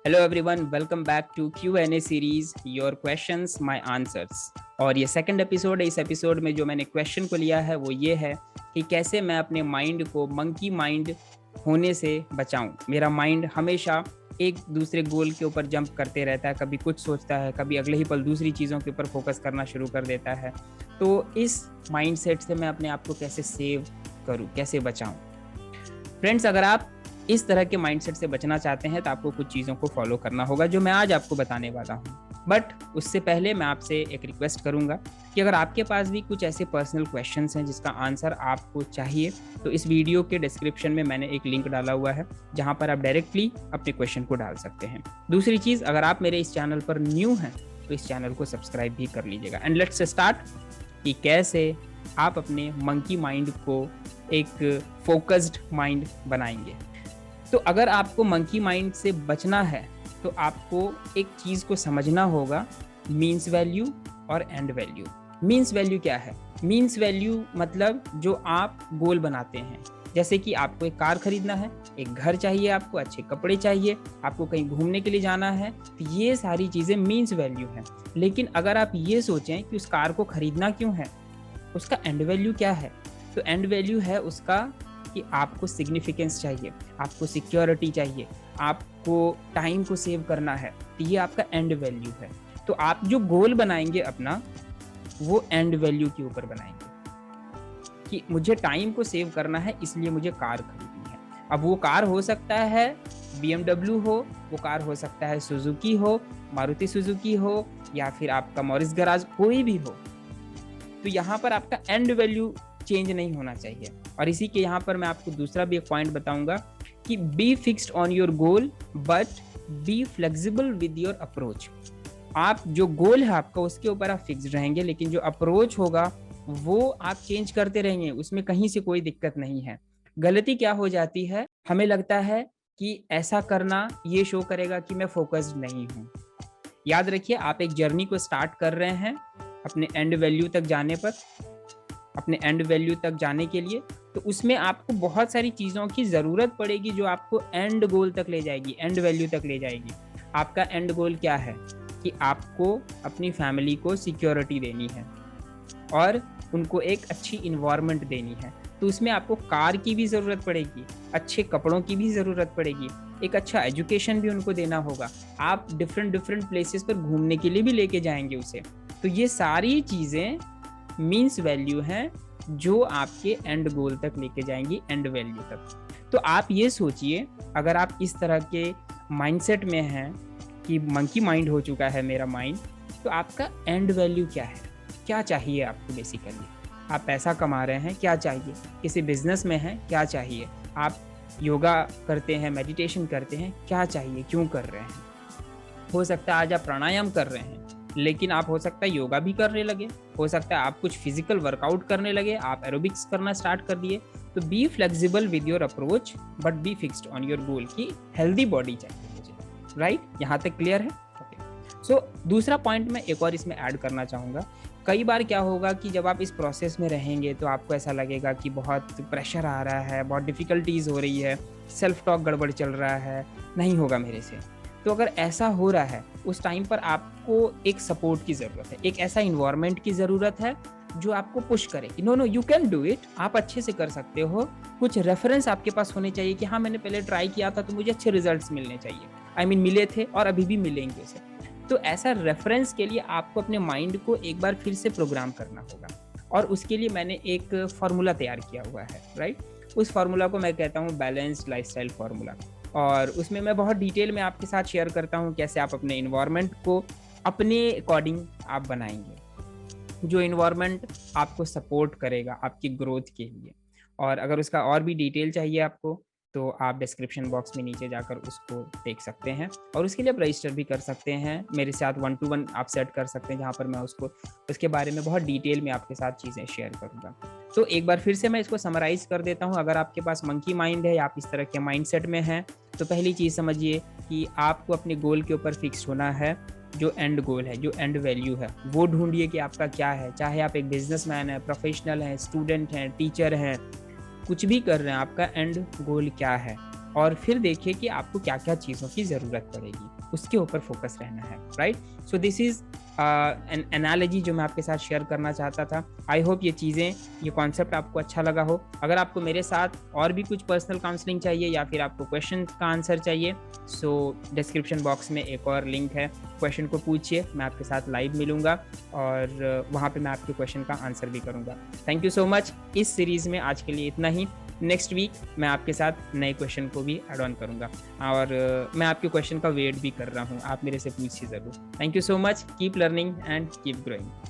Hello everyone, welcome back to Q&A series your questions my answers. और ये second episode है। इस episode में जो मैंने क्वेश्चन को लिया है वो ये है कि कैसे मैं अपने माइंड को मंकी माइंड होने से बचाऊं। मेरा माइंड हमेशा एक दूसरे गोल के ऊपर जंप करते रहता है, कभी कुछ सोचता है, कभी अगले ही पल दूसरी चीज़ों के ऊपर फोकस करना शुरू कर देता है। तो इस माइंडसेट से मैं अपने आप को कैसे सेव करूं, कैसे बचाऊं। फ्रेंड्स, अगर आप इस तरह के माइंडसेट से बचना चाहते हैं तो आपको कुछ चीज़ों को फॉलो करना होगा जो मैं आज आपको बताने वाला हूँ। बट उससे पहले मैं आपसे एक रिक्वेस्ट करूंगा कि अगर आपके पास भी कुछ ऐसे पर्सनल क्वेश्चंस हैं जिसका आंसर आपको चाहिए तो इस वीडियो के डिस्क्रिप्शन में मैंने एक लिंक डाला हुआ है जहां पर आप डायरेक्टली अपने क्वेश्चन को डाल सकते हैं। दूसरी चीज़, अगर आप मेरे इस चैनल पर न्यू हैं तो इस चैनल को सब्सक्राइब भी कर लीजिएगा। एंड लेट्स स्टार्ट कि कैसे आप अपने मंकी माइंड को एक फोकस्ड माइंड बनाएंगे। तो अगर आपको मंकी माइंड से बचना है तो आपको एक चीज़ को समझना होगा, मीन्स वैल्यू और एंड वैल्यू। मीन्स वैल्यू क्या है? मीन्स वैल्यू मतलब जो आप गोल बनाते हैं, जैसे कि आपको एक कार खरीदना है, एक घर चाहिए, आपको अच्छे कपड़े चाहिए, आपको कहीं घूमने के लिए जाना है, तो ये सारी चीज़ें मीन्स वैल्यू हैं। लेकिन अगर आप ये सोचें कि उस कार को खरीदना क्यों है, उसका एंड वैल्यू क्या है? तो एंड वैल्यू है उसका कि आपको सिग्निफिकेंस चाहिए, आपको सिक्योरिटी चाहिए, आपको टाइम को सेव करना है, तो ये आपका एंड वैल्यू है। तो आप जो गोल बनाएंगे अपना, वो एंड वैल्यू के ऊपर बनाएंगे कि मुझे टाइम को सेव करना है इसलिए मुझे कार खरीदनी है। अब वो कार हो सकता है BMW हो, वो कार हो सकता है सुजुकी हो, मारुति सुजुकी हो, या फिर आपका मॉरिस गराज, कोई भी हो। तो यहाँ पर आपका एंड वैल्यू चेंज नहीं होना चाहिए। और इसी के यहाँ पर मैं आपको दूसरा भी एक पॉइंट बताऊंगा कि be fixed on your goal but be flexible with your approach. आप जो गोल है आपका उसके ऊपर आप फिक्स्ड रहेंगे, लेकिन जो अप्रोच होगा वो आप चेंज करते रहेंगे, उसमें कहीं से कोई दिक्कत नहीं है। गलती क्या हो जाती है, हमें लगता है कि ऐसा करना ये शो करेगा कि मैं फोकस्ड नहीं हूँ। याद रखिए, आप एक जर्नी को स्टार्ट कर रहे हैं अपने एंड वैल्यू तक जाने पर, अपने एंड वैल्यू तक जाने के लिए, तो उसमें आपको बहुत सारी चीज़ों की ज़रूरत पड़ेगी जो आपको एंड गोल तक ले जाएगी, एंड वैल्यू तक ले जाएगी। आपका एंड गोल क्या है कि आपको अपनी फैमिली को सिक्योरिटी देनी है और उनको एक अच्छी इन्वायरमेंट देनी है। तो उसमें आपको कार की भी ज़रूरत पड़ेगी, अच्छे कपड़ों की भी ज़रूरत पड़ेगी, एक अच्छा एजुकेशन भी उनको देना होगा, आप डिफरेंट प्लेसेस पर घूमने के लिए भी लेके जाएंगे उसे। तो ये सारी चीज़ें मीन्स वैल्यू हैं जो आपके एंड गोल तक लेके जाएंगी, एंड वैल्यू तक। तो आप ये सोचिए, अगर आप इस तरह के माइंडसेट में हैं कि मंकी माइंड हो चुका है मेरा माइंड, तो आपका एंड वैल्यू क्या है? क्या चाहिए आपको बेसिकली? आप पैसा कमा रहे हैं, क्या चाहिए? किसी बिजनेस में हैं, क्या चाहिए? आप योगा करते हैं, मेडिटेशन करते हैं, क्या चाहिए, क्यों कर रहे हैं? हो सकता है आज आप प्राणायाम कर रहे हैं, लेकिन आप हो सकता है योगा भी करने लगे, हो सकता है आप कुछ फिजिकल वर्कआउट करने लगे, आप एरोबिक्स करना स्टार्ट कर दिए। तो be flexible with your approach but be fixed on your goal की हेल्दी बॉडी चाहिए मुझे, राइट? यहाँ तक क्लियर है? ओके। सो दूसरा पॉइंट मैं एक और इसमें ऐड करना चाहूँगा। कई बार क्या होगा कि जब आप इस प्रोसेस में रहेंगे तो आपको ऐसा लगेगा कि बहुत प्रेशर आ रहा है, बहुत डिफ़िकल्टीज़ हो रही है, सेल्फ टॉक गड़बड़ चल रहा है, नहीं होगा मेरे से। तो अगर ऐसा हो रहा है, उस टाइम पर आपको एक सपोर्ट की ज़रूरत है, एक ऐसा इन्वायरमेंट की ज़रूरत है जो आपको पुश करे कि no you can do it, आप अच्छे से कर सकते हो। कुछ रेफरेंस आपके पास होने चाहिए कि हाँ, मैंने पहले ट्राई किया था तो मुझे अच्छे रिजल्ट्स मिलने चाहिए, मिले थे और अभी भी मिलेंगे उसे। तो ऐसा रेफरेंस के लिए आपको अपने माइंड को एक बार फिर से प्रोग्राम करना होगा, और उसके लिए मैंने एक फार्मूला तैयार किया हुआ है, राइट? उस फार्मूला को मैं कहता हूँ बैलेंस्ड लाइफस्टाइल फार्मूला। और उसमें मैं बहुत डिटेल में आपके साथ शेयर करता हूँ कैसे आप अपने इन्वायरमेंट को अपने अकॉर्डिंग आप बनाएंगे, जो इन्वायरमेंट आपको सपोर्ट करेगा आपकी ग्रोथ के लिए। और अगर उसका और भी डिटेल चाहिए आपको तो आप डिस्क्रिप्शन बॉक्स में नीचे जाकर उसको देख सकते हैं, और उसके लिए आप रजिस्टर भी कर सकते हैं मेरे साथ, 1-to-1 आप सेट कर सकते हैं, जहाँ पर मैं उसके बारे में बहुत डिटेल में आपके साथ चीज़ें शेयर करूँगा। तो एक बार फिर से मैं इसको समराइज़ कर देता हूँ। अगर आपके पास मंकी माइंड है या आप इस तरह के माइंडसेट में हैं, तो पहली चीज़ समझिए कि आपको अपने गोल के ऊपर फिक्स होना है। जो एंड गोल है, जो एंड वैल्यू है, वो ढूंढिए कि आपका क्या है। चाहे आप एक बिजनेसमैन हैं, प्रोफेशनल हैं, स्टूडेंट हैं, टीचर हैं, कुछ भी कर रहे हैं, आपका एंड गोल क्या है? और फिर देखिए कि आपको क्या क्या चीज़ों की ज़रूरत पड़ेगी, उसके ऊपर फोकस रहना है, right? So this is an analogy जो मैं आपके साथ शेयर करना चाहता था। आई होप ये चीज़ें, ये कॉन्सेप्ट आपको अच्छा लगा हो। अगर आपको मेरे साथ और भी कुछ पर्सनल काउंसलिंग चाहिए या फिर आपको क्वेश्चन का आंसर चाहिए, सो डिस्क्रिप्शन बॉक्स में एक और लिंक है, क्वेश्चन को पूछिए, मैं आपके साथ लाइव मिलूंगा और वहाँ पे मैं आपके क्वेश्चन का आंसर भी करूँगा। Thank you so much. इस सीरीज़ में आज के लिए इतना ही। नेक्स्ट वीक मैं आपके साथ नए क्वेश्चन को भी ऐड ऑन करूँगा और मैं आपके क्वेश्चन का वेट भी कर रहा हूँ, आप मेरे से पूछिए ज़रूर। Thank you so much, keep learning and keep growing.